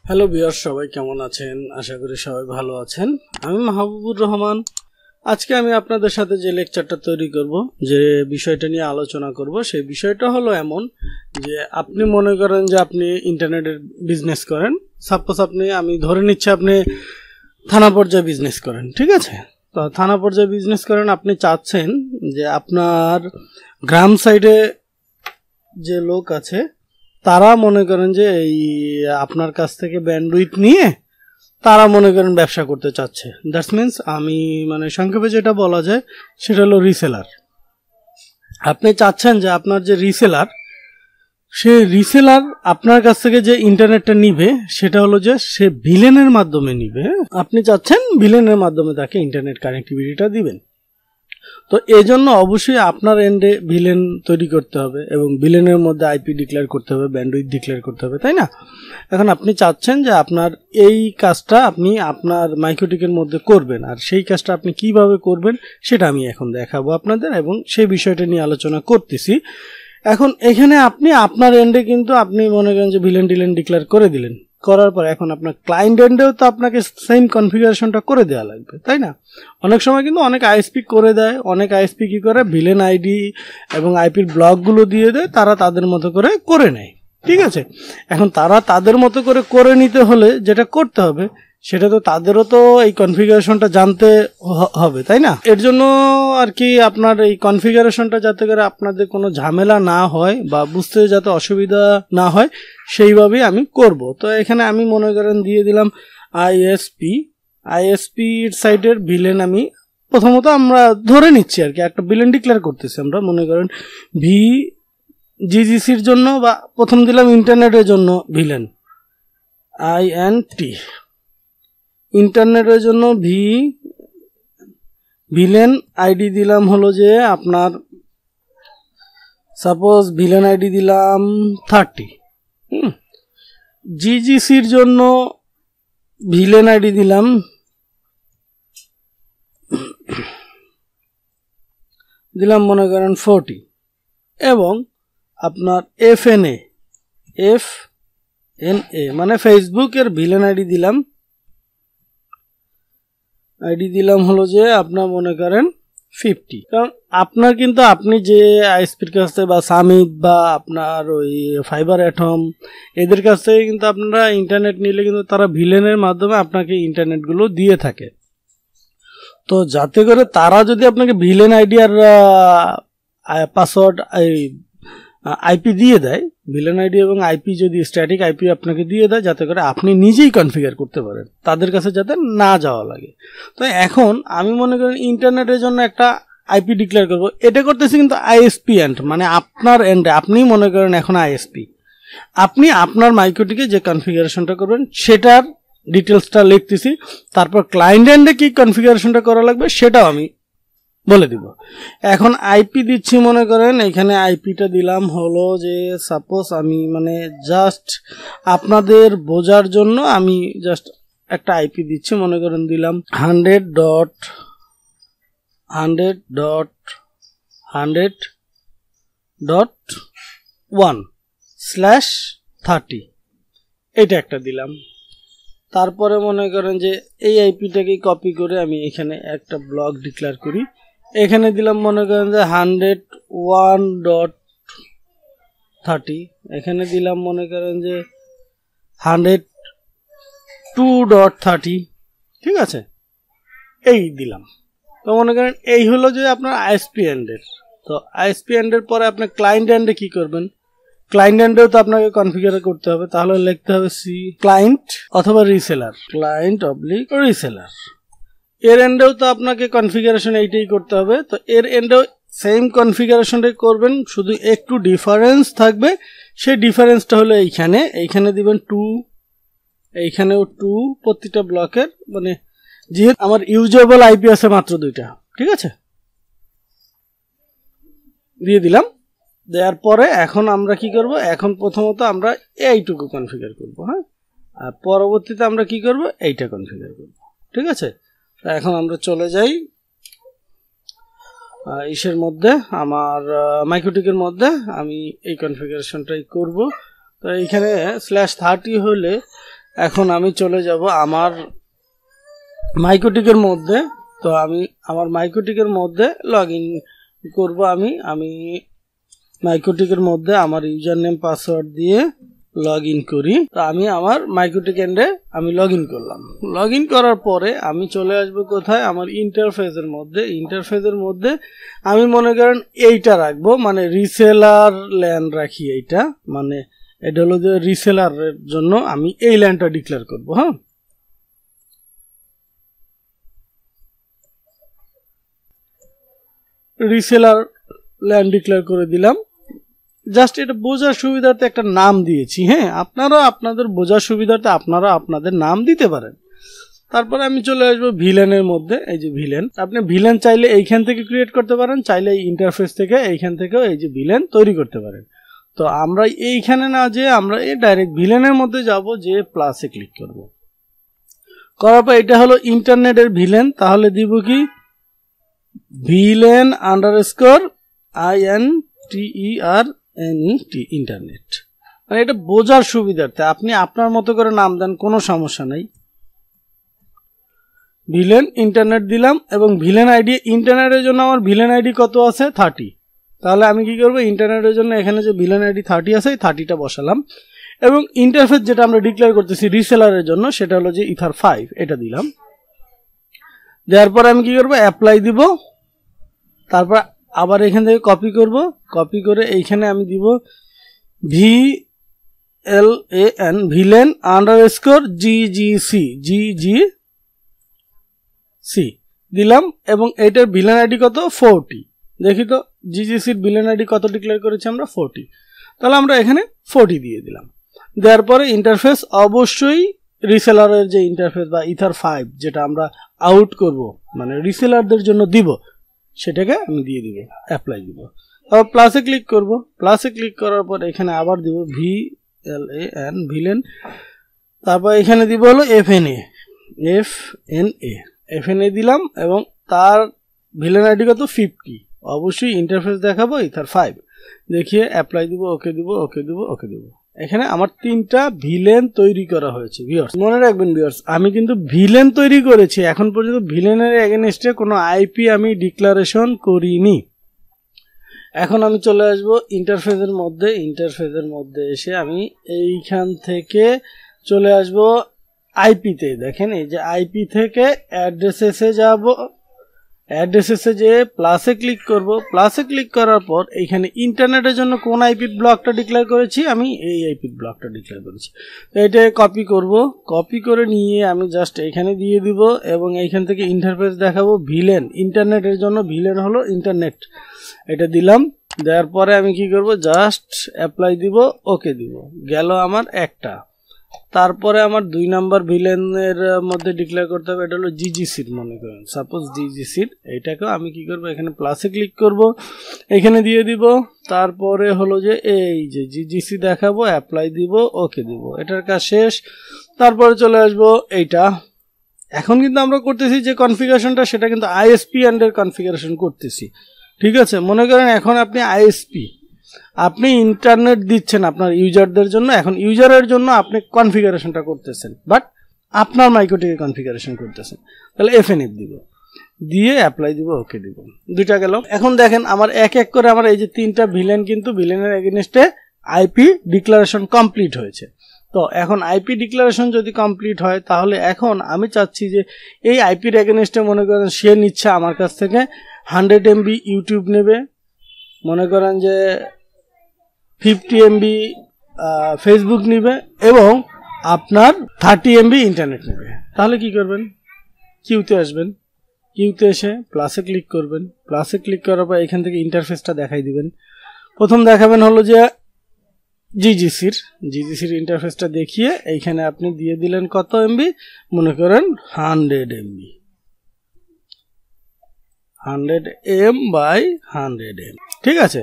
Hello viewers, সবাই কেমন আছেন? আশা করি সবাই ভালো আছেন। আমি মাহবুবুর রহমান। আজকে আমি আপনাদের সাথে যে লেকচারটা তৈরি করব, যে বিষয়টা নিয়ে আলোচনা করব, সেই বিষয়টা হলো এমন যে আপনি মনে করেন যে আপনি ইন্টারনেটের বিজনেস করেন। সাপোজ আমি ধরে নিচ্ছি আপনি থানা পর্যায়ে বিজনেস করেন, ঠিক আছে? তো থানা পর্যায়ে বিজনেস করেন, আপনি চাচ্ছেন যে আপনার গ্রাম সাইডে যে লোক আছে তারা মনে করেন যে এই আপনার কাছ থেকে ব্যান্ডউইথ নিয়ে তারা মনে করেন ব্যবসা করতে চাচ্ছে। দ্যাটস মিনস আমি সংক্ষেপে যেটা বলা যায় সেটা হলো রিসেলার। আপনি চাচ্ছেন যে আপনার যে রিসেলার, সেই রিসেলার আপনার কাছ থেকে যে ইন্টারনেটটা নিবে সেটা হলো যে সে ভিলেনের মাধ্যমে নিবে। আপনি চাচ্ছেন ভিলেনের মাধ্যমে তাকে ইন্টারনেট কানেক্টিভিটিটা দিবেন। তো এই জন্য অবশ্যই আপনার এন্ডে ভিলেন তৈরি করতে হবে এবং ভিলেনের মধ্যে আইপি ডিক্লেয়ার করতে হবে, ব্যান্ডউইথ ডিক্লেয়ার করতে হবে, তাই না? এখন আপনি চাচ্ছেন যে আপনার এই কাজটা আপনি আপনার মাইক্রোটিকের মধ্যে করবেন, আর সেই কাজটা আপনি কিভাবে করবেন সেটা আমি এখন দেখাবো আপনাদের, এবং সেই বিষয়টা নিয়ে আলোচনা করতেছি। এখন এখানে আপনি আপনার এন্ডে কিন্তু আপনি মনে করেন যে ভিলেন ডিক্লেয়ার করে দিলেন। করার পর এখন আপনার ক্লায়েন্ট এন্ডেও তো আপনাকে সেম কনফিগারেশনটা করে দেওয়া লাগবে, তাই না? অনেক সময় কিন্তু অনেক আইএসপি করে দেয়, অনেক আইএসপি কি করে ভিলেন আইডি এবং আইপির ব্লকগুলো দিয়ে দেয়, তারা তাদের মতো করে নেয়, ঠিক আছে? এখন তারা তাদের মতো করে নিতে হলে যেটা করতে হবে সেটা তো তাদেরও তো এই কনফিগারেশনটা জানতে হবে, তাই না? এর জন্য আর কি আপনার এই কনফিগারেশনটা যাতে করে আপনাদের কোনো ঝামেলা না হয় বা বুঝতে যাতে অসুবিধা না হয় সেইভাবেই আমি করব। তো এখানে আমি মনে করেন দিয়ে দিলাম আইএসপির সাইডের ভিলেন। আমি প্রথমত আমরা ধরে নিচ্ছি আর কি একটা ভিলেন ডিক্লেয়ার করতেছি। আমরা মনে করেন জিজিসির জন্য বা প্রথম দিলাম ইন্টারনেটের জন্য ভিলেন আইএনটি, ইন্টারনেটের জন্য ভিলেন আইডি দিলাম হলো যে আপনার সাপোজ ভিলেন আইডি দিলাম 30। জিজিসির জন্য ভিলেন আইডি দিলাম মনে করেন 40, এবং আপনার এফএনএ মানে ফেসবুকের ভিলেন আইডি দিলাম হলো যে আপনার মনে করেন 50। কারণ আপনার কিন্তু আপনি যে আইএসপির কাছ থেকে বা সামিট বা আপনার ওই ফাইবার অ্যাটম এদের কাছ থেকে কিন্তু আপনারা ইন্টারনেট নিলে কিন্তু তারা ভিলেনের মাধ্যমে আপনাকে ইন্টারনেটগুলো দিয়ে থাকে। তো যাতে করে তারা যদি আপনাকে ভিলেন আইডি আর পাসওয়ার্ড আইপি দিয়ে দেয়, ভিলেন আইডি এবং আইপি যদি স্ট্যাটিক আইপি আপনাকে দিয়ে দেয়, যাতে করে আপনি নিজেই কনফিগার করতে পারেন, তাদের কাছে যাতে না যাওয়া লাগে। তো এখন আমি মনে করি ইন্টারনেটের জন্য একটা আইপি ডিক্লেয়ার করব। এটা করতেছি কিন্তু আইএসপি এন্ড, মানে আপনার এন্ডে আপনি মনে করেন এখন আইএসপি, আপনি আপনার মাইক্রোটিকে যে কনফিগারেশনটা করবেন সেটার ডিটেলসটা লিখতেছি। তারপর ক্লায়েন্ট এন্ডে কি কনফিগারেশনটা করা লাগবে সেটাও আমি বলে দিব। এখন আইপি দিচ্ছি, মনে করেন এখানে আইপিটা দিলাম হলো যে সাপোজ আমি জাস্ট আপনাদের বোঝার জন্য আমি জাস্ট একটা আইপি দিচ্ছি, মনে করেন দিলাম 100.100.1/30, এটা একটা দিলাম। তারপরে মনে করেন যে এই আইপিটাকে কপি করে আমি এখানে একটা ব্লক ডিক্লেয়ার করি, এখানে দিলাম মনে করেন যে 101.30, এখানে দিলাম মনে করেন যে 102.30, ঠিক আছে? এই দিলাম। তো মনে করেন এই হলো যে আপনার আইএসপি এন্ডের। তো আইএসপি এন্ডের পরে আপনার ক্লায়েন্ট এন্ডে কি করবেন? ক্লায়েন্ট এন্ডেও তো আপনাকে কনফিগার করতে হবে, তাহলে লিখতে হবে সি ক্লায়েন্ট অথবা রিসেলার, রিসেলার। এর এন্ডেও তো আপনাকে কনফিগারেশন এইটাই করতে হবে। তো এর এন্ডেও সেম কনফিগারেশনটাই করবেন, শুধু একটু ডিফারেন্স থাকবে। সেই ডিফারেন্সটা হলো এইখানে দিবেন 2, এইখানেও 2, প্রতিটা ব্লকের যেহেতু আমার ইউজেবল আইপি আছে মাত্র 2টা, ঠিক আছে? দিয়ে দিলাম। দেওয়ার পরে এখন আমরা কি করব? এখন প্রথমত আমরা এইটুকু কনফিগার করব, হ্যাঁ, আর পরবর্তীতে আমরা কি করব? এইটা কনফিগার করব, ঠিক আছে? এখন আমরা চলে যাই ইসের মধ্যে, আমার মাইক্রোটিকের মধ্যে আমি এই কনফিগারেশনটাই করব। তো এইখানে /30 হলে এখন আমি চলে যাব আমার মাইকোটিকের মধ্যে। তো আমি আমার মাইকোটিকের মধ্যে লগ ইন করবো। আমি মাইকোটিকের মধ্যে আমার ইউজার নেম পাসওয়ার্ড দিয়ে লগ ইন করি। তো আমি আমার মাইকোটিক এন্ডে আমি লগ ইন করলাম। লগ ইন করার পরে আমি চলে আসবো কোথায়, আমার ইন্টারফেসের মধ্যে। ইন্টারফেসের মধ্যে আমি মনে করেন এইটা রাখবো, মানে রিসেলার ল্যান্ড রাখি এইটা, মানে এটা হলো যে রিসেলারের জন্য আমি এই ল্যান্ডটা ডিক্লেয়ার করবো। হ্যাঁ, রিসেলার ল্যান্ড ডিক্লেয়ার করে দিলাম। জাস্ট এটা বোঝার সুবিধার্থে একটা নাম দিয়েছি। হ্যাঁ, আপনারা আপনাদের বোঝার সুবিধার্থে আপনারা আপনাদের নাম দিতে পারেন। তারপরে আমি চলে আসবো ভিলেনের মধ্যে। এই যে ভিলেন, আপনি ভিলেন চাইলে এইখান থেকে ক্রিয়েট করতে পারেন, চাইলে এই ইন্টারফেস থেকে এইখান থেকেও এই যে ভিলেন তৈরি করতে পারেন। তো আমরা এইখানে না যে আমরা এই ডাইরেক্ট ভিলেনের মধ্যে যাব, যে প্লাসে ক্লিক করব। করার পর এটা হলো ইন্টারনেটের ভিলেন, তাহলে দিব কি ভিলেন আন্ডারস্কোর INTERNET ইন্টারনেট। মানে এটা বোঝার সুবিধার্থে আপনি আপনার মতো করে নাম দেন, কোনো সমস্যা নাই। ভিলেন ইন্টারনেট দিলাম এবং ভিলেন আইডি, ইন্টারনেটের জন্য আমার ভিলেন আইডি কত আছে 30। তাহলে আমি কি করবো, ইন্টারনেটের জন্য এখানে যে ভিলেন আইডি 30 আছে, এই 30টা বসালাম। এবং ইন্টারফেস যেটা আমরা ডিক্লেয়ার করতেছি রিসেলারের জন্য, সেটা হলো যে ইথার 5, এটা দিলাম। দেওয়ার পর আমি কি করবো, অ্যাপ্লাই দিব। তারপর আবার এখান থেকে কপি করব, কপি করে এইখানে আমি দিব VLAN ভিলেন আন্ডারস্কোর GGC দিলাম। এবং এটার ভিলেন আইডি কত 40। দেখি তো GGCর ভিলেন আইডি কত ডিক্লেয়ার করেছি আমরা, 40। তাহলে আমরা এখানে 40 দিয়ে দিলাম। দেওয়ার পরে ইন্টারফেস অবশ্যই রিসেলারের যে ইন্টারফেস বা ইথার 5 যেটা আমরা আউট করব, মানে রিসেলারদের জন্য দিব, সেটাকে আমি দিয়ে দিব, অ্যাপ্লাই দিব। আবার প্লাসে ক্লিক করব। প্লাসে ক্লিক করার পর এখানে আবার দিব VLAN ভিলেন। তারপর এখানে দিব হলো FNA দিলাম এবং তার ভিলেন আইডি কত 50। অবশ্যই ইন্টারফেস দেখাবো ইথার 5 দেখিয়ে অ্যাপ্লাই দিব, ওকে দিব, ওকে দিব, ওকে দিব। এখানে আমার 3টা ভিলেন তৈরি করা হয়েছে। ভিউয়ার্স মনে রাখবেন, ভিউয়ার্স আমি কিন্তু ভিলেন তৈরি করেছি, এখন পর্যন্ত ভিলেনের এগেইনস্টে কোনো আইপি আমি ডিক্লারেশন করিনি। এখন আমি চলে আসব ইন্টারফেসের মধ্যে। ইন্টারফেসের মধ্যে এসে আমি এইখান থেকে চলে আসব আইপিতে। দেখেন এই যে আইপি থেকে অ্যাড্রেসে যাব, অ্যাড্রেসে যে প্লাসে ক্লিক করব। প্লাসে ক্লিক করার পর এইখানে ইন্টারনেটের জন্য কোন আইপি ব্লকটা ডিক্লেয়ার করেছি, আমি এই আইপি ব্লকটা ডিক্লেয়ার করেছি। তো এটা কপি করব, কপি করে নিয়ে আমি জাস্ট এখানে দিয়ে দিব এবং এইখান থেকে ইন্টারফেস দেখাবো ভিলেন। ইন্টারনেটের জন্য ভিলেন হলো ইন্টারনেট, এটা দিলাম। দেওয়ার পরে আমি কি করব, জাস্ট অ্যাপ্লাই দিব, ওকে দিব। গেল আমার একটা। তারপরে আমার 2 নাম্বার ভিলেনের মধ্যে ডিক্লেয়ার করতে হবে, এটা হলো GGCর, মনে করেন সাপোজ GGCর। এইটাকেও আমি কি করব, এখানে প্লাসে ক্লিক করব, এখানে দিয়ে দিব। তারপরে হলো যে এই যে GGC দেখাবো, অ্যাপ্লাই দিব, ওকে দিব। এটার কাজ শেষ। তারপরে চলে আসবো এইটা। এখন কিন্তু আমরা করতেছি যে কনফিগারেশনটা, সেটা কিন্তু ISP এন্ডের কনফিগারেশন করতেছি। ঠিক আছে, মনে করেন এখন আপনি ISP, আপনি ইন্টারনেট দিচ্ছেন আপনার ইউজারদের জন্য। এখন ইউজারের জন্য আপনি কনফিগারেশনটা করতেছেন, বাট আপনার মাইক্রোটিকে কনফিগারেশন করতেছেন। তাহলে FNF দিব, দিয়ে অ্যাপ্লাই দিব, ওকে দিব। 2টা গেল। এখন দেখেন আমার এক এক করে আমার এই যে 3টা ভিলেন, কিন্তু ভিলেনের এগেইনস্টে আইপি ডিক্লারেশন কমপ্লিট হয়েছে। তো এখন আইপি ডিক্লারেশন যদি কমপ্লিট হয়, তাহলে এখন আমি চাচ্ছি যে এই আইপির এগেইনস্টে মনে করেন সে নিচ্ছে আমার কাছ থেকে 100 MB ইউটিউব নেবে, মনে করেন যে 50 MB ফেসবুক নেবে এবং আপনার 30 MB ইন্টারনেট নেবে। তাহলে কি করবেন, কিউতে আসবেন, কিউতে এসে প্লাসে ক্লিক করবেন। প্লাসে ক্লিক করার পর এখান থেকে ইন্টারফেসটা দেখাই দিবেন। প্রথম দেখাবেন হলো যে জিজিসির ইন্টারফেসটা দেখিয়ে এইখানে আপনি দিয়ে দিলেন কত MB, মনে করেন 100 MB, 100 M বাই 100 M। ঠিক আছে,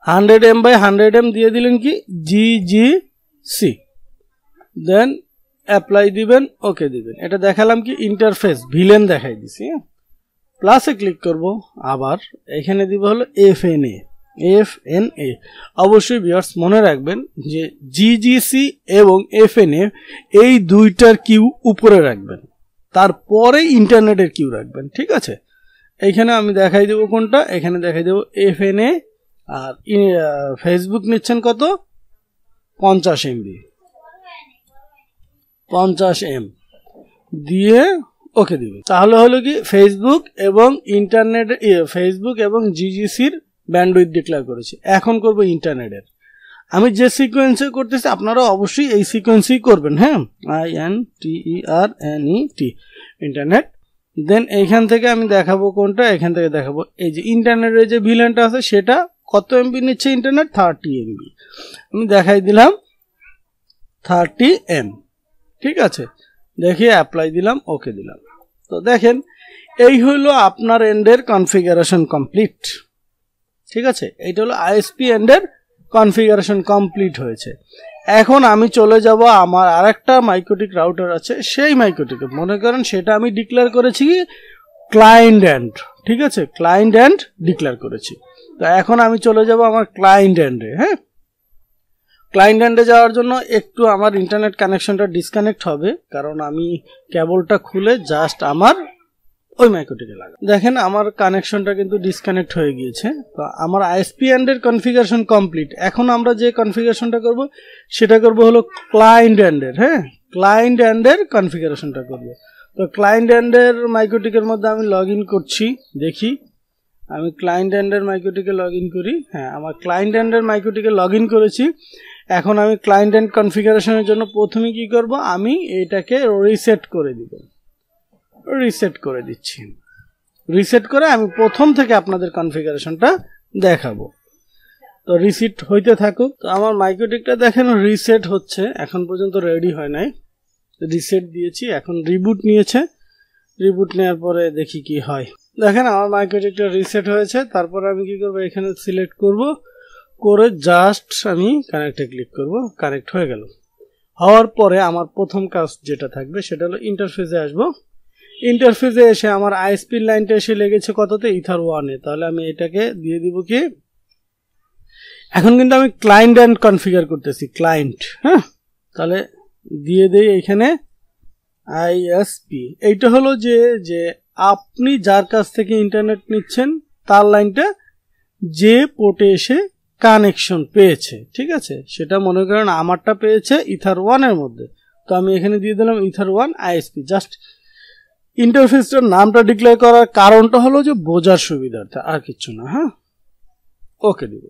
100 M বাই 100 M দিয়ে দিলেন কি GGC, দেন অ্যাপ্লাই দিবেন, ওকে দিবেন। এটা দেখালাম কি ইন্টারফেস ভিলেন দেখাই দিছি। প্লাসে ক্লিক করব, আবার এখানে দিব হলো FNA, FNA অবশ্যই ভিউয়ার্স মনে রাখবেন যে জিজিসি এবং FNA এই দুইটার কিউ উপরে রাখবেন, তারপরে ইন্টারনেটের কিউ রাখবেন। ঠিক আছে, এইখানে আমি দেখাই দেব কোনটা, এখানে দেখাই দেব FNA। আর ফেসবুক নিচ্ছেন কত, 50 MB, 50 M দিয়ে ওকে দিবে। তাহলে হলো কি ফেসবুক এবং ইন্টারনেট, ফেসবুক এবং জিজিসির ব্যান্ডউইথ ডিক্লেয়ার করেছি। এখন করব ইন্টারনেটের। আমি যে সিকোয়েন্সে করতেছি আপনারা অবশ্যই এই সিকোয়েন্সেই করবেন। হ্যাঁ, INTERNET ইন্টারনেট। দেন এইখান থেকে আমি দেখাবো কোনটা, এখান থেকে দেখাবো এই যে ইন্টারনেটের যে ভিলেনটা আছে সেটা কত MB নিচ্ছে ইন্টারনেট, 30 MB। আমি দেখাই দিলাম 30 M। ঠিক আছে, দেখি অ্যাপ্লাই দিলাম, ওকে দিলাম। তো দেখেন এই হলো আপনার এন্ডের কনফিগারেশন কমপ্লিট। ঠিক আছে, এইটা হলো আইএসপি এন্ডের কনফিগারেশন কমপ্লিট হয়েছে। এখন আমি চলে যাব আমার আরেকটা মাইক্রোটিক রাউটার আছে, সেই মাইক্রোটিকে মনে করেন সেটা আমি ডিক্লেয়ার করেছি ক্লায়েন্ট এন্ড। ঠিক আছে, ক্লায়েন্ট এন্ড ডিক্লেয়ার করেছি। তো এখন আমি চলে যাব আমার ক্লায়েন্ট এন্ডে। হ্যাঁ, ক্লায়েন্ট এন্ডে যাওয়ার জন্য একটু আমার ইন্টারনেট কানেকশনটা ডিসকানেক্ট হবে, কারণ আমি কেবলটা খুলে জাস্ট আমার ওই মাইক্রোটিকে লাগাবো। দেখেন আমার কানেকশনটা কিন্তু ডিসকানেক্ট হয়ে গিয়েছে। তো আমার আইএসপি এন্ডের কনফিগারেশন কমপ্লিট। এখন আমরা যে কনফিগারেশনটা করব সেটা করব হলো ক্লায়েন্ট এন্ডের। হ্যাঁ, ক্লায়েন্ট এন্ডের কনফিগারেশনটা করব। তো ক্লায়েন্ট এন্ডের মাইক্রোটিকের মধ্যে আমি লগ ইন করছি, দেখি আমি ক্লায়েন্ট এন্ডের মাইক্রোটিকে লগ ইন করি। হ্যাঁ, আমার ক্লায়েন্ট এন্ডের মাইক্রোটিকে লগ ইন করেছি। এখন আমি ক্লায়েন্ট এন্ড কনফিগারেশনের জন্য প্রথমে কি করব, আমি এটাকে রিসেট করে দিব। রিসেট করে দিচ্ছি। রিসেট করে আমি প্রথম থেকে আপনাদের কনফিগারেশনটা দেখাবো। তো রিসেট হইতে থাকুক। তো আমার মাইক্রোটিকটা দেখেন রিসেট হচ্ছে, এখন পর্যন্ত রেডি হয় নাই। রিসেট দিয়েছি, এখন রিবুট নিয়েছে। রিবুট নেওয়ার পরে দেখি কি হয়। দেখেন আমার মাইক্রোটিকটা রিসেট হয়েছে। তারপর আমি কি করব, এখানে সিলেক্ট করব, করে জাস্ট আমি কানেক্টে ক্লিক করব। কানেক্ট হয়ে গেল। হওয়ার পরে আমার প্রথম কাজ যেটা থাকবে সেটা হলো ইন্টারফেসে আসবো। ইন্টারফেসে এসে আমার আইএসপি লাইনটা এসে লেগেছে কততে, ইথার 1-এ। তাহলে আমি এটাকে দিয়ে দিব কি, এখন কিন্তু আমি ক্লায়েন্ট এন্ড কনফিগার করতেছি, ক্লায়েন্ট। হ্যাঁ, তাহলে দিয়ে দেই এখানে আইএসপি। এইটা হলো যে আপনি যার কাছ থেকে ইন্টারনেট নিচ্ছেন তার লাইনটা যে পোর্টে এসে কানেকশন পেয়েছে। ঠিক আছে, সেটা মনে করেন আমারটা পেয়েছে ইথার 1-এর মধ্যে। তো আমি এখানে দিয়ে দিলাম ইথার 1 আইএসপি। জাস্ট ইন্টারফেসটার নামটা ডিক্লেয়ার করার কারণটা হলো যে বোঝার সুবিধার্থে, আর কিছু না। হ্যাঁ, ওকে দিব।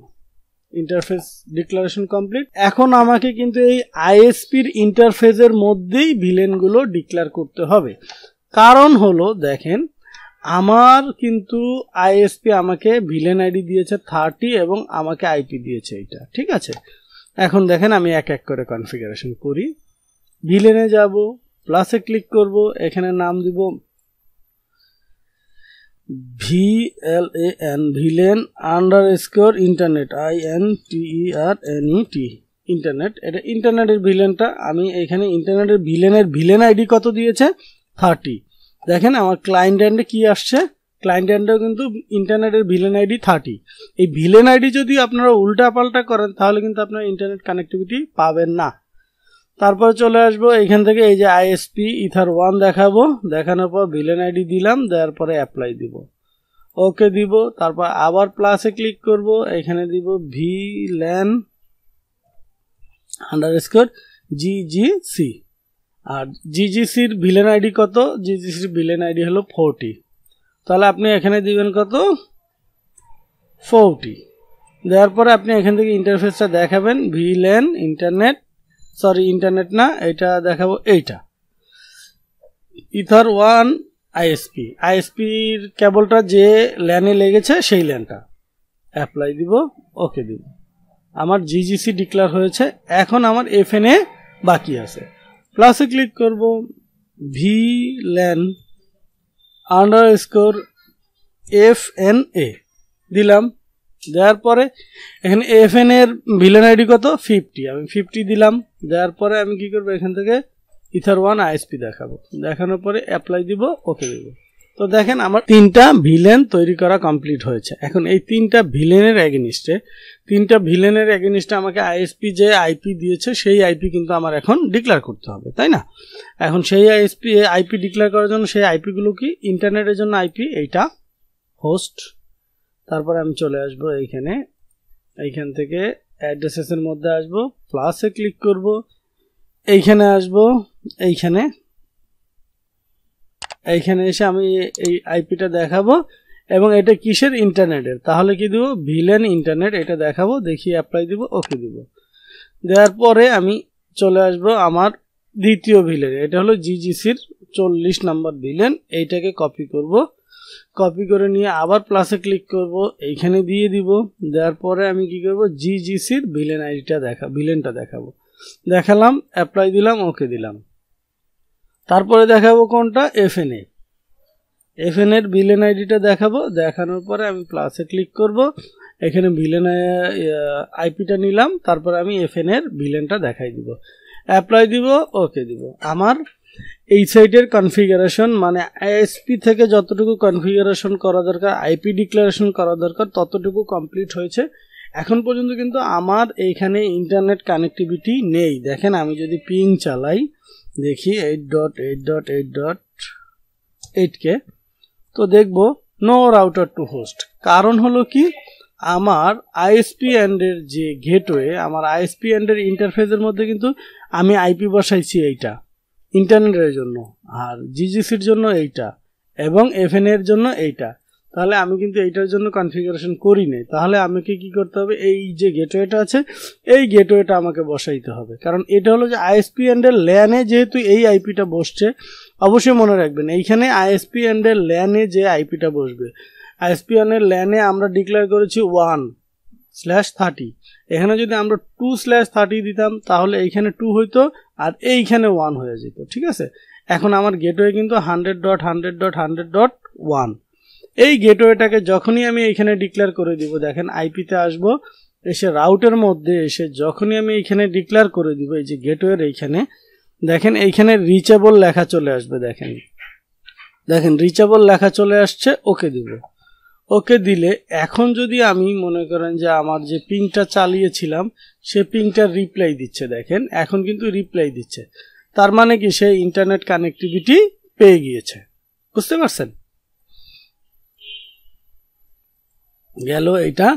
Interface declaration complete. এখন আমাকে কিন্তু এই আইএসপির ইন্টারফেসের মধ্যেই ভিলেনগুলো ডিক্লেয়ার করতে হবে। কারণ হলো দেখেন আমার কিন্তু আইএসপি আমাকে ভিলেন আইডি দিয়েছে 30 এবং আমাকে আইপি দিয়েছে এটা। ঠিক আছে, এখন দেখেন আমি এক এক করে কনফিগারেশন করি। ভিলেনে যাব, প্লাসে ক্লিক করব, এখানে নাম দিব VLAN, villain underscore internet, INTERNET internet. এটা ইন্টারনেটের ভিলেনটা। আমি এখানে ইন্টারনেটের ভিলেনের ভিলেন আইডি কত দিয়েছে, 30। দেখেন আমার ক্লায়েন্ট এন্ডে কি আসছে, ক্লায়েন্ট এন্ডেও কিন্তু ইন্টারনেটের ভিলেন আইডি 30। এই ভিলেন আইডি যদি আপনারা উল্টা পাল্টা করেন তাহলে কিন্তু আপনারা ইন্টারনেট কানেক্টিভিটি পাবেন না। তারপর চলে আসবো এখান থেকে, এই যে আইএসপি ইথার 1 দেখাবো। দেখানোর পর ভিলেন আইডি দিলাম, দেওয়ার পরে অ্যাপ্লাই দিব, ওকে দিব। তারপর আবার প্লাসে ক্লিক করব, এখানে দিব VLAN আন্ডারস্কোর GGC। আর জিজিসির ভিলেন আইডি কত, জিজিসির ভিলেন আইডি হলো 40। তাহলে আপনি এখানে দিবেন কত, 40। দেওয়ার পরে আপনি এখান থেকে ইন্টারফেসটা দেখাবেন ভিলেন ইন্টারনেট, সরি ইন্টারনেট না, এটা দেখাবো এইটা ইথার 1 আইএসপি। আইএসপির কেবলটা যে ল্যানে লেগেছে সেই ল্যানটা অ্যাপ্লাই দিব, ওকে দিব। আমার জিজিসি ডিক্লেয়ার হয়েছে। এখন আমার FNA বাকি আছে। প্লাসে ক্লিক করব, VLAN আন্ডারস্কোর FNA দিলাম। দেওয়ার পরে এখানে FNA এর ভিলেন আইডি কত, 50। আমি 50 দিলাম। দেওয়ার পরে আমি কি করবো, এখান থেকে ইথার 1 আইএসপি দেখাবো। দেখানোর পরে অ্যাপ্লাই দিব, ওকে দিব। তো দেখেন আমার 3টা ভিলেন তৈরি করা কমপ্লিট হয়েছে। এখন এই 3টা ভিলেনের এগেনিস্টে আমাকে আইএসপি যে আইপি দিয়েছে সেই আইপি কিন্তু আমার এখন ডিক্লেয়ার করতে হবে, তাই না? এখন সেই আইপি ডিক্লেয়ার করার জন্য সেই আইপি গুলো কি, ইন্টারনেটের জন্য আইপি এইটা হোস্ট, তারপরে আমি চলে আসবো এইখান থেকে অ্যাড্রেসেস এর মধ্যে আসবো, প্লাসে ক্লিক করব, এইখানে আসবো, এইখানে এসে আমি এই আইপিটা দেখাবো এবং এটা কিসের, ইন্টারনেটের। তাহলে কি দিব, ভিলেন ইন্টারনেট, এটা দেখাবো, দেখি অ্যাপ্লাই দিব, ওকে দিব। দেওয়ার পরে আমি চলে আসবো আমার দ্বিতীয় ভিলেন, এটা হলো জিজিসির 40 নম্বর ভিলেন। এইটাকে কপি করে নিয়ে আবার প্লাসে ক্লিক করব, এইখানে দিয়ে দিব। দেওয়ার পরে আমি কি করব, জিজিসির ভিলেন আইডিটা ভিলেনটা দেখালাম, অ্যাপ্লাই দিলাম, ওকে দিলাম। তারপরে দেখাবো কোনটা, এফএন এর ভিলেন আইডিটা দেখানোর পরে আমি প্লাসে ক্লিক করব, এখানে ভিলেন আইপিটা নিলাম, তারপরে আমি এফএন এর ভিলেনটা দেখাই দিব, অ্যাপ্লাই দিব, ওকে দিব। আমার এই সাইটের কনফিগারেশন মানে আইএসপি থেকে যতটুকু কনফিগারেশন করা দরকার, আইপি ডিক্লারেশন করা দরকার, ততটুকু কমপ্লিট হয়েছে। এখন পর্যন্ত কিন্তু আমার এইখানে ইন্টারনেট কানেক্টিভিটি নেই। দেখেন আমি যদি পিং চালাই, দেখি 8.8.8.8কে, তো দেখব নো রাউটার টু হোস্ট। কারণ হলো কি, আমার আইএসপি এন্ডের যে গেটওয়ে, আমার আইএসপি এন্ডের ইন্টারফেসের মধ্যে কিন্তু আমি আইপি বসাইছি এইটা ইন্টারনেটের জন্য, আর জিজিসির জন্য এইটা, এবং এফএন এর জন্য এইটা। তাহলে আমি কিন্তু এইটার জন্য কনফিগারেশন করি নাই। তাহলে আমাকে কি করতে হবে, এই যে গেটওয়েটা আছে এই গেটওয়েটা আমাকে বসাইতে হবে। কারণ এটা হলো যে আইএসপি এন্ডের ল্যানে যেহেতু এই আইপিটা বসছে, অবশ্যই মনে রাখবেন এইখানে আইএসপি এন্ডের ল্যানে যে আইপিটা বসবে, আইএসপি এন্ডের ল্যানে আমরা ডিক্লেয়ার করেছি 1/30। এখানে যদি আমরা 2/30 দিতাম তাহলে এইখানে 2 হইতো আর এইখানে 1 হয়ে যেত, ঠিক আছে? এখন আমার গেটওয়ে কিন্তু 100.100.100.1। এই গেটওয়েটাকে যখনই আমি এইখানে ডিক্লেয়ার করে দিব, দেখেন আইপিতে আসবো, এসে রাউটের মধ্যে এসে যখনই আমি এইখানে ডিক্লেয়ার করে দিব, এই যে গেটওয়ের এইখানে দেখেন এইখানে রিচেবল লেখা চলে আসবে, দেখেন রিচেবল লেখা চলে আসছে, ওকে দিব। ওকে দিলে এখন যদি আমি মনে করেন যে আমার যে পিংটা চালিয়েছিলাম সে পিংটার রিপ্লাই দিচ্ছে, দেখেন এখন কিন্তু রিপ্লাই দিচ্ছে, তার মানে কি সে ইন্টারনেট কানেক্টিভিটি পেয়ে গিয়েছে। বুঝতে পারছেন? গেল এটা।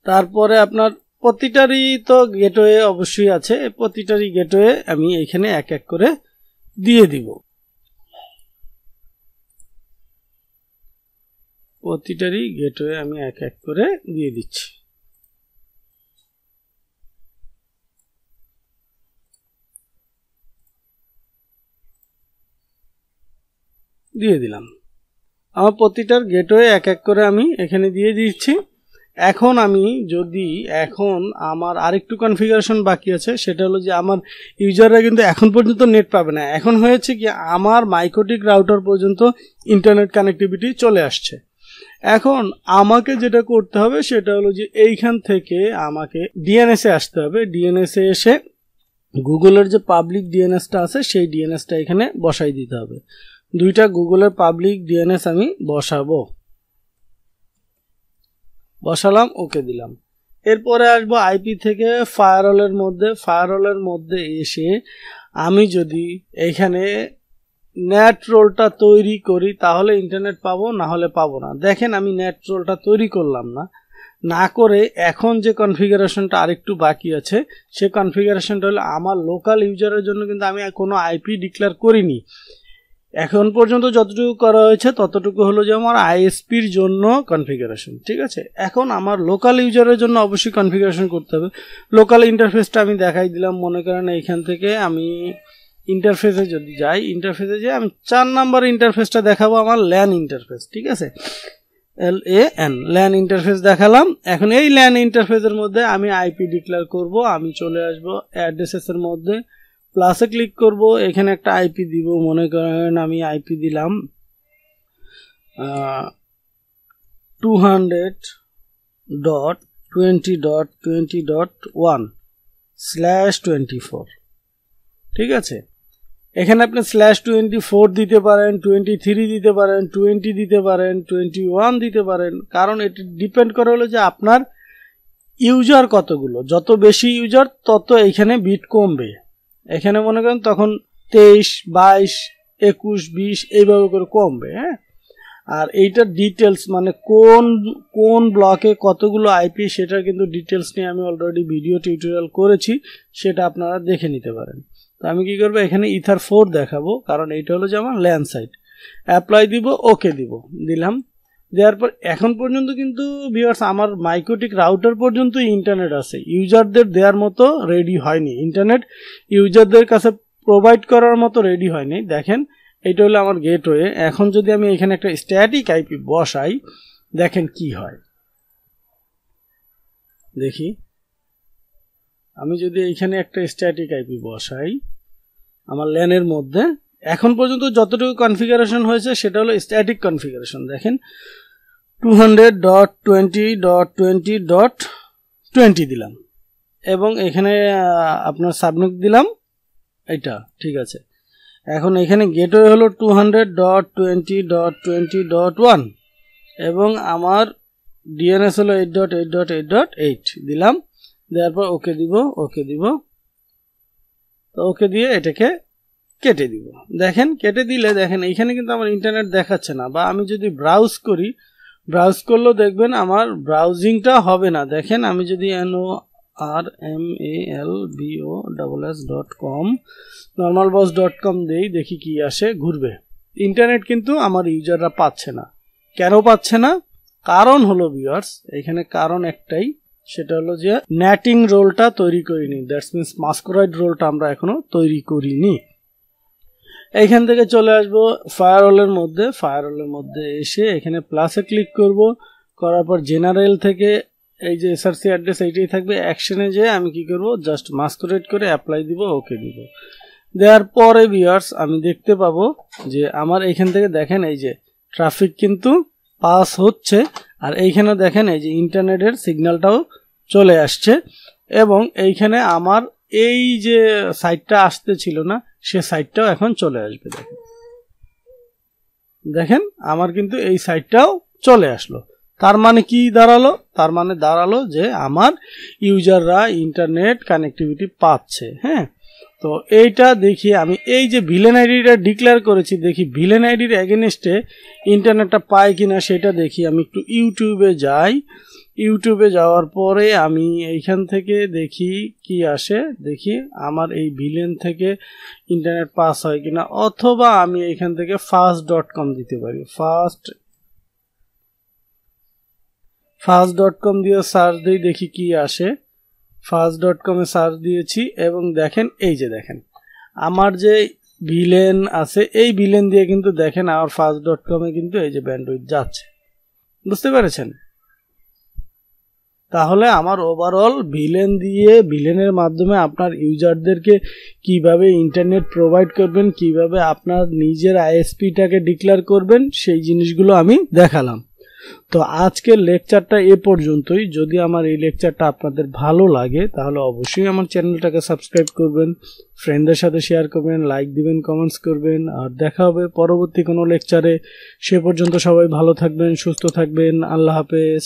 তারপরে আপনার প্রতিটারই তো গেটওয়ে অবশ্যই আছে, প্রতিটারই গেটওয়ে আমি এখানে এক এক করে দিয়ে দিব, প্রতিটারই গেটওয়ে আমি এক এক করে দিয়ে দিচ্ছি। দিয়ে দিলাম, আমার প্রতিটার গেটওয়ে এক এক করে আমি এখানে দিয়ে দিচ্ছি। এখন আমি যদি আমার আরেকটু কনফিগারেশন বাকি আছে, সেটা হলো যে আমার ইউজাররা কিন্তু এখন পর্যন্ত নেট পাবে না। এখন হয়েছে কি, আমার মাইক্রোটিক রাউটার পর্যন্ত ইন্টারনেট কানেক্টিভিটি চলে আসছে। এখন আমাকে যেটা করতে হবে সেটা হলো যে এইখান থেকে আমাকে ডিএনএসে আসতে হবে। ডিএনএসে এসে গুগলের যে পাবলিক ডিএনএসটা আছে সেই ডিএনএসটা এখানে বসাই দিতে হবে। দুইটা গুগলের পাবলিক ডিএনএস আমি বসালাম, ওকে দিলাম। এরপরে আসবো আইপি থেকে ফায়ারওয়ালের মধ্যে এসে আমি যদি এখানে নেট রোলটা তৈরি করি তাহলে ইন্টারনেট পাবো, না হলে পাবো না। দেখেন আমি নেট রোলটা তৈরি করলাম না করে এখন যে কনফিগারেশনটা আরেকটু বাকি আছে সে কনফিগারেশনটা হলো আমার লোকাল ইউজারের জন্য কিন্তু আমি কোনো আইপি ডিক্লেয়ার করিনি। এখন পর্যন্ত যতটুকু করা হয়েছে ততটুকু হলো যে আমার আইএসপির জন্য কনফিগারেশন, ঠিক আছে? এখন আমার লোকাল ইউজারের জন্য অবশ্যই কনফিগারেশন করতে হবে। লোকাল ইন্টারফেসটা আমি দেখাই দিলাম। মনে করেন এইখান থেকে আমি ইন্টারফেসে যদি যাই, ইন্টারফেসে যে আমি 4 নাম্বার ইন্টারফেসটা দেখাবো, আমার ল্যান ইন্টারফেস, ঠিক আছে? LAN ল্যান ইন্টারফেস দেখালাম। এখন এই ল্যান ইন্টারফেসের মধ্যে আমি আইপি ডিক্লেয়ার করব। আমি চলে আসব অ্যাড্রেসেস এর মধ্যে, প্লাসে ক্লিক করব, এখানে একটা আইপি দিব। মনে করেন আমি আইপি দিলাম 200.20.20.1/24, ঠিক আছে? এখানে আপনি /24 দিতে পারেন, 23 দিতে পারেন, 20 দিতে পারেন, 21 দিতে পারেন, কারণ এটি ডিপেন্ড করে হলো যে আপনার ইউজার কতগুলো। যত বেশি ইউজার তত এখানে বিট কমবে। এখানে মনে করেন তখন 23, 22, 21, 20 এইভাবে করে কমবে। হ্যাঁ, আর এইটার ডিটেলস মানে কোন ব্লকে কতগুলো আইপি সেটা কিন্তু ডিটেলস নিয়ে আমি অলরেডি ভিডিও টিউটোরিয়াল করেছি, সেটা আপনারা দেখে নিতে পারেন। তো আমি কি করবো, এখানে ইথার 4 দেখাবো, কারণ এইটা হলো যে আমার ল্যান সাইট। অ্যাপ্লাই দিব, ওকে দিলাম। দেওয়ার পর এখন পর্যন্ত কিন্তু ভিউয়ার্স আমার মাইক্রোটিক রাউটার পর্যন্ত ইন্টারনেট আছে, ইউজারদের দেওয়ার মতো রেডি হয়নি, ইন্টারনেট ইউজারদের কাছে প্রোভাইড করার মতো রেডি হয়নি। দেখেন এইটা হলো আমার গেটওয়ে। এখন যদি আমি এখানে একটা স্ট্যাটিক আইপি বসাই, দেখেন কি হয়। দেখি, আমি যদি এইখানে একটা স্ট্যাটিক আইপি বসাই আমার ল্যানের মধ্যে, এখন পর্যন্ত যতটুকু কনফিগারেশন হয়েছে সেটা হলো স্ট্যাটিক কনফিগারেশন। দেখেন 200.20.20.20 দিলাম এবং এখানে আপনার সাবনেট দিলাম, এটা ঠিক আছে। এখন এখানে গেটওয়ে হলো 200.20.20.1 এবং আমার ডিএনএস হলো 8.8.8.8 দিলাম। দেওয়ার পর ওকে দিব। তো ওকে দিয়ে এটাকে কেটে দিব। দেখেন কেটে দিলে দেখেন এইখানে কিন্তু আমার ইন্টারনেট দেখাচ্ছে না, বা আমি যদি ব্রাউজ করি, ব্রাউজ করলেও দেখবেন আমার ব্রাউজিংটা হবে না। দেখেন আমি যদি normalboss.com normalboss.com দেই, দেখি কি আসে, ঘুরবে। ইন্টারনেট কিন্তু আমার ইউজাররা পাচ্ছে না। কেন পাচ্ছে না? কারণ হলো ভিউয়ার্স, এখানে কারণ একটাই, সেটা হলো যে নেটিং রোলটা তৈরি করিনি। দ্যাটস মিনস মাস্করাইড রোলটা আমরা এখনো তৈরি করিনি। এইখান থেকে চলে আসবো ফায়ারওয়ালের মধ্যে এসে এখানে প্লাসে ক্লিক করব। করার পর জেনারেল থেকে এই যে এসআরসি অ্যাড্রেস এইটাই থাকবে। অ্যাকশনে যেয়ে আমি কি করব, জাস্ট মাস্করাইড করে অ্যাপ্লাই দিব, ওকে দিব। দেওয়ার পরে ভিউয়ার্স আমি দেখতে পাবো যে আমার এইখান থেকে দেখেন এই যে ট্রাফিক কিন্তু পাস হচ্ছে, আর এইখানে দেখেন এই যে ইন্টারনেটের সিগন্যালটাও চলে আসছে, এবং এইখানে আমার এই যে সাইটটা আসতে ছিল না সে সাইটটাও এখন চলে আসবে। দেখেন আমার কিন্তু এই সাইটটাও চলে আসলো। তার মানে কি দাঁড়ালো? তার মানে দাঁড়ালো যে আমার ইউজাররা ইন্টারনেট কানেক্টিভিটি পাচ্ছে। হ্যাঁ, তো এইটা দেখি আমি এই যে ভিলেন আইডিটা ডিক্লেয়ার করেছি, দেখি ভিলেন আইডির এগেনস্টে ইন্টারনেটটা পাই কিনা সেটা দেখি। আমি একটু ইউটিউবে যাই, ইউটিউবে যাওয়ার পরে আমি এইখান থেকে দেখি কি আসে, দেখি আমার এই ভিলেন থেকে ইন্টারনেট পাস হয় কিনা, অথবা আমি এইখান থেকে fast.com দিতে পারি। fast.com দিয়ে সার্চ দিই, দেখি কি আসে। fast.com এ সার্চ দিয়েছি এবং দেখেন এই যে দেখেন আমার যে ভিলেন আছে, এই ভিলেন দিয়ে কিন্তু দেখেন আমার fast.com এ কিন্তু এই যে ব্যান্ডউইথ যাচ্ছে। বুঝতে পেরেছেন? তাহলে আমার ওভারঅল ভিলেনের মাধ্যমে আপনার ইউজারদেরকে কিভাবে ইন্টারনেট প্রোভাইড করবেন, কিভাবে আপনার নিজের আইএসপিটাকে ডিক্লেয়ার করবেন, সেই জিনিসগুলো আমি দেখালাম। তো আজকের লেকচারটা এ পর্যন্তই। যদি আমার এই লেকচারটা আপনাদের ভালো লাগে তাহলে অবশ্যই আমার চ্যানেলটাকে সাবস্ক্রাইব করবেন, ফ্রেন্ডদের সাথে শেয়ার করবেন, লাইক দিবেন, কমেন্টস করবেন, আর দেখা হবে পরবর্তী কোনো লেকচারে। সে পর্যন্ত সবাই ভালো থাকবেন, সুস্থ থাকবেন। আল্লাহ হাফেজ।